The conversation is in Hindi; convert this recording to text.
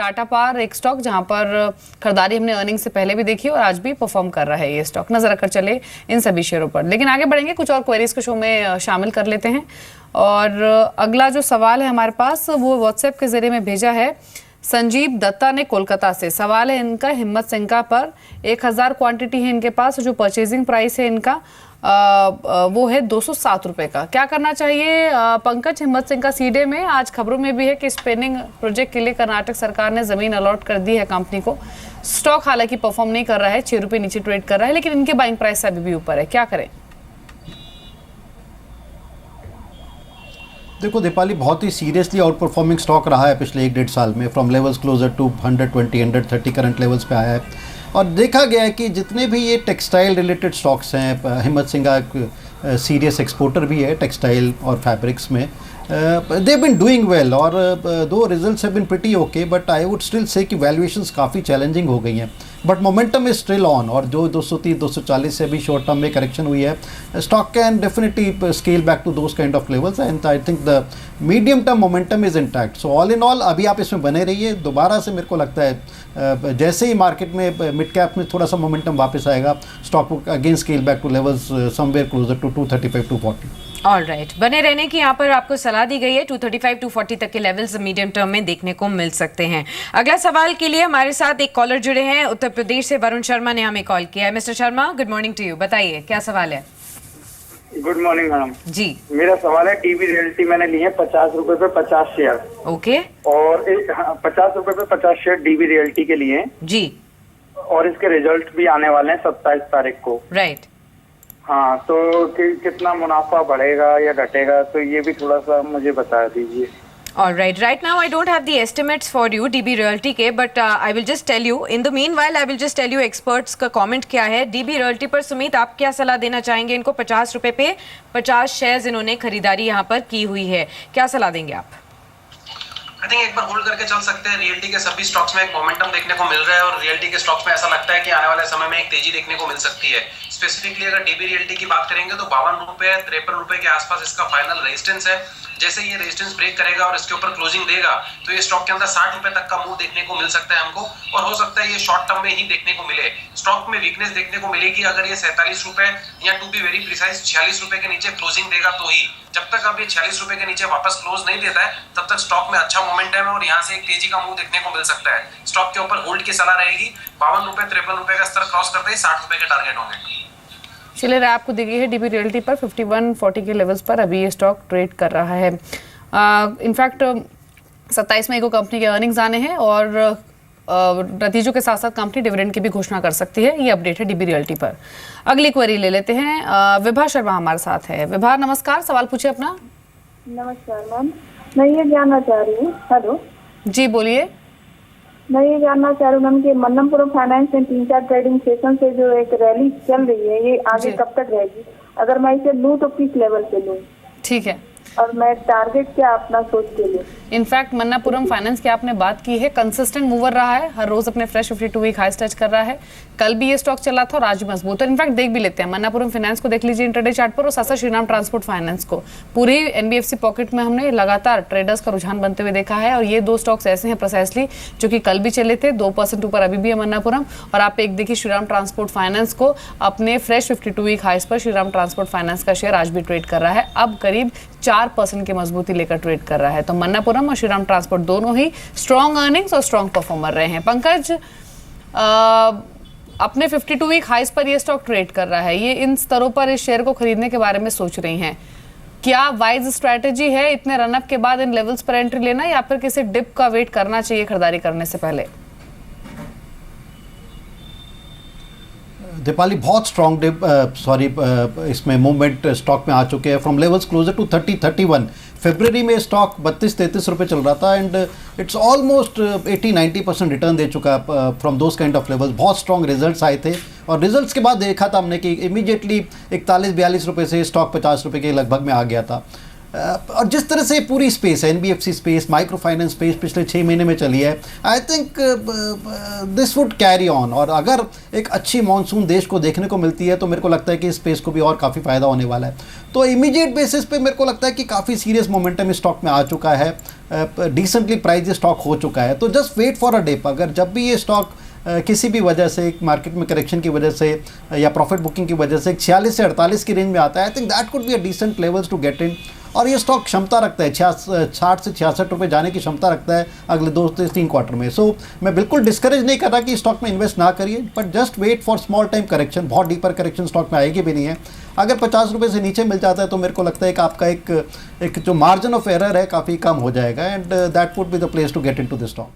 टाटा पावर एक स्टॉक जहां पर खरीदारी हमने अर्निंग से पहले भी देखी और आज भी परफॉर्म कर रहा है ये स्टॉक। नजर रखकर चले इन सभी शेयरों पर, लेकिन आगे बढ़ेंगे, कुछ और क्वेरीज को शो में शामिल कर लेते हैं। और अगला जो सवाल है हमारे पास वो व्हाट्सएप के जरिए में भेजा है संजीव दत्ता ने कोलकाता से। सवाल है इनका हिम्मत सिंका पर, 1000 क्वांटिटी है इनके पास, जो परचेजिंग प्राइस है इनका वो है 207 रुपए का। क्या करना चाहिए पंकज? हिम्मत सिंह का सीडे में आज खबरों में भी है कि स्पेनिंग प्रोजेक्ट के लिए कर्नाटक सरकार ने जमीन अलॉट कर दी है कंपनी को। स्टॉक हालांकि परफॉर्म नहीं कर रहा है, 6 रुपए नीचे ट्रेड कर रहा है, लेकिन इनके बाइंग प्राइस से अभी भी ऊपर है। क्या करें? देखो दीपाली, बहुत ही सीरियसली आउट परफॉर्मिंग स्टॉक रहा है पिछले 1-1.5 साल में। From levels closer to 120, 130 current levels पे आया है। और देखा गया है कि जितने भी ये टेक्सटाइल रिलेटेड स्टॉक्स हैं, हिम्मत सिंह एक सीरियस एक्सपोर्टर भी है टेक्सटाइल और फैब्रिक्स में, दे बिन डूइंग वेल। और दो results have been pretty okay, but I would still say कि वैल्यूएशंस काफ़ी चैलेंजिंग हो गई हैं। But momentum is still on, और जो 230, 240 से भी शॉर्ट टर्म में करेक्शन हुई है, stock can definitely scale back to those kind of levels and I think the medium term momentum is intact. So all in all अभी आप इसमें बने रहिए। दोबारा से मेरे को लगता है जैसे ही मार्केट में मिड कैप में थोड़ा सा मोमेंटम वापस आएगा, stock again scale back to levels somewhere closer to 235, 240। Alright, बने रहने की यहाँ पर आपको सलाह दी गई है। 235, 240 तक के लेवल्स मीडियम टर्म में देखने को मिल सकते हैं। अगला सवाल के लिए हमारे साथ एक कॉलर जुड़े हैं, उत्तर प्रदेश से वरुण शर्मा ने हमें कॉल किया है। Mister Sharma, good morning to you. बताइए क्या सवाल है? गुड मॉर्निंग मैडम जी, मेरा सवाल है, डीबी रियल्टी मैंने लिए 50 रुपए पे 50 शेयर। ओके। और 50 रुपए पे 50 शेयर डीबी रियल्टी के लिए जी, और इसके रिजल्ट भी आने वाले हैं 27 तारीख को। राइट। हाँ, तो कितना मुनाफा बढ़ेगा या घटेगा, तो ये भी थोड़ा सा मुझे बता दीजिए। Alright, right now I don't have the estimates for you DB Realty के, but I will just tell you. In the meanwhile, I will just tell you experts का comment क्या है। DB Realty पर सुमित, आप क्या सलाह देना चाहेंगे? इनको 50 रुपए पे 50 शेयर्स इन्होंने खरीदारी यहाँ पर की हुई है, क्या सलाह देंगे आप? आई थिंक एक बार होल्ड करके चल सकते हैं। रियल्टी के सभी स्टॉक्स में एक मोमेंटम देखने को मिल रहा है और रियल्टी के स्टॉक्स में ऐसा लगता है कि आने वाले समय में एक तेजी देखने को मिल सकती है। स्पेसिफिकली अगर डीबी रियल्टी की बात करेंगे तो 52 रुपए 53 रुपए के आसपास इसका फाइनल रेजिस्टेंस है। जैसे ये रेजिस्टेंस ब्रेक करेगा और इसके ऊपर क्लोजिंग देगा तो ये स्टॉक के अंदर 60 रुपए तक का मूव देखने को मिल सकता है हमको, और हो सकता है ये शॉर्ट टर्म में ही देखने को मिले। स्टॉक में वीकनेस देखने को मिलेगी अगर ये 47 रुपए या टू बी वेरी प्रिसाइज 46 रुपए के नीचे क्लोजिंग देगा तो ही। जब तक अब ये 46 रुपए के नीचे वापस क्लोज नहीं देता है तब तक स्टॉक में अच्छा मोमेंटम है और यहाँ से एक तेजी का मूव देखने को मिल सकता है। स्टॉक के ऊपर होल्ड की सलाह रहेगी। 52 रुपए 53 रुपए का स्तर क्रॉस करते ही 60 रुपए के टारगेट होंगे। चलिए, राय आपको दी गई है डीबी रियल्टी पर 5140 के लेवल्स पर अभी ये स्टॉक ट्रेड कर रहा है। इनफैक्ट 27 मई को कंपनी के अर्निंग्स आने हैं और नतीजों के साथ साथ कंपनी डिविडेंड की भी घोषणा कर सकती है। ये अपडेट है डीबी रियल्टी पर। अगली क्वेरी ले लेते हैं। विभा शर्मा हमारे साथ है। विभा नमस्कार, सवाल पूछिए अपना। नमस्कार मैम, मैं ये जानना चाह रही हूँ। हेलो जी, बोलिए। मैं ये जानना चाह रही हूँ मैम कि मन्नमपुरम फाइनेंस में 3-4 ट्रेडिंग सेशन से जो एक रैली चल रही है, ये आगे कब तक रहेगी? अगर मैं इसे लूँ तो किस लेवल पे लूँ? ठीक है, और मैं टारगेट क्या अपना सोच के लिए? इनफैक्ट मन्नापुरम फाइनेंस की आपने बात की है, कंसिस्टेंट मूवर रहा है, हर रोज अपने फ्रेश 52 वीक हाई टच कर रहा है। कल भी ये स्टॉक चला था और आज भी मजबूत है। इनफैक्ट देख भी लेते हैं, मन्नापुरम फाइनेंस को देख लीजिए इंटरडे चार्ट पर और साथ साथ श्रीराम ट्रांसपोर्ट फाइनेंस को। पूरी एनबीएफसी पॉकेट में हमने लगातार ट्रेडर्स का रुझान बनते हुए देखा है और ये दो स्टॉक्स ऐसे हैं प्रिसाइसली जो कि कल भी चले थे। 2% ऊपर अभी भी है मन्नापुरम। और आप एक देखिए श्रीराम ट्रांसपोर्ट फाइनेंस को, अपने फ्रेश 52 वीक हाइस पर श्रीराम ट्रांसपोर्ट फाइनेंस का शेयर आज भी ट्रेड कर रहा है, अब करीब 4% की मजबूती लेकर ट्रेड कर रहा है। तो मन्नापुरम और श्रीराम ट्रांसपोर्ट दोनों ही स्ट्रॉन्ग अर्निंग्स और स्ट्रॉन्ग परफॉर्मर रहे हैं। पंकज, अपने 52 वीक हाइस पर ये स्टॉक ट्रेड कर रहा है, ये इन स्तरों पर इस शेयर को खरीदने के बारे में सोच रही हैं, क्या वाइज स्ट्रैटेजी है इतने रनअप के बाद इन लेवल्स पर एंट्री लेना या फिर किसी डिप का वेट करना चाहिए खरीदारी करने से पहले? दीपाली, बहुत स्ट्रॉन्ग डिप इसमें मूवमेंट स्टॉक में आ चुके हैं फ्रॉम लेवल्स क्लोजर टू 30-31। फरवरी में स्टॉक 32-33 रुपये चल रहा था एंड इट्स ऑलमोस्ट 80-90% रिटर्न दे चुका है from those kind of levels. बहुत स्ट्रॉन्ग रिजल्ट्स आए थे और रिजल्ट्स के बाद देखा था हमने कि इमीडिएटली 41-42 रुपये से स्टॉक 50 रुपये के लगभग में आ गया था। और जिस तरह से पूरी स्पेस है, NBFC space, micro finance space पिछले 6 महीने में चली है, I think this would carry on. और अगर एक अच्छी मानसून देश को देखने को मिलती है तो मेरे को लगता है कि इस स्पेस को भी और काफ़ी फ़ायदा होने वाला है। तो इमीडिएट बेसिस पे मेरे को लगता है कि काफ़ी सीरियस मोमेंटम इस स्टॉक में आ चुका है। डिसेंटली प्राइस ये स्टॉक हो चुका है। तो just wait for a dip. अगर जब भी ये स्टॉक किसी भी वजह से, एक मार्केट में करेक्शन की वजह से या प्रॉफिट बुकिंग की वजह से 46 से 48 की रेंज में आता है, I think that could be a decent levels to get in. और ये स्टॉक क्षमता रखता है 60 से 66 रुपये जाने की क्षमता रखता है अगले 2 से 3 क्वार्टर में। सो मैं बिल्कुल डिस्करेज नहीं कर रहा कि स्टॉक में इन्वेस्ट ना करिए, but just wait for small time correction. बहुत डीपर करेक्शन स्टॉक में आएगी भी नहीं है। अगर 50 रुपये से नीचे मिल जाता है तो मेरे को लगता है कि आपका एक जो मार्जिन ऑफ एरर है काफ़ी कम हो जाएगा, and that would be the place to get into this stock.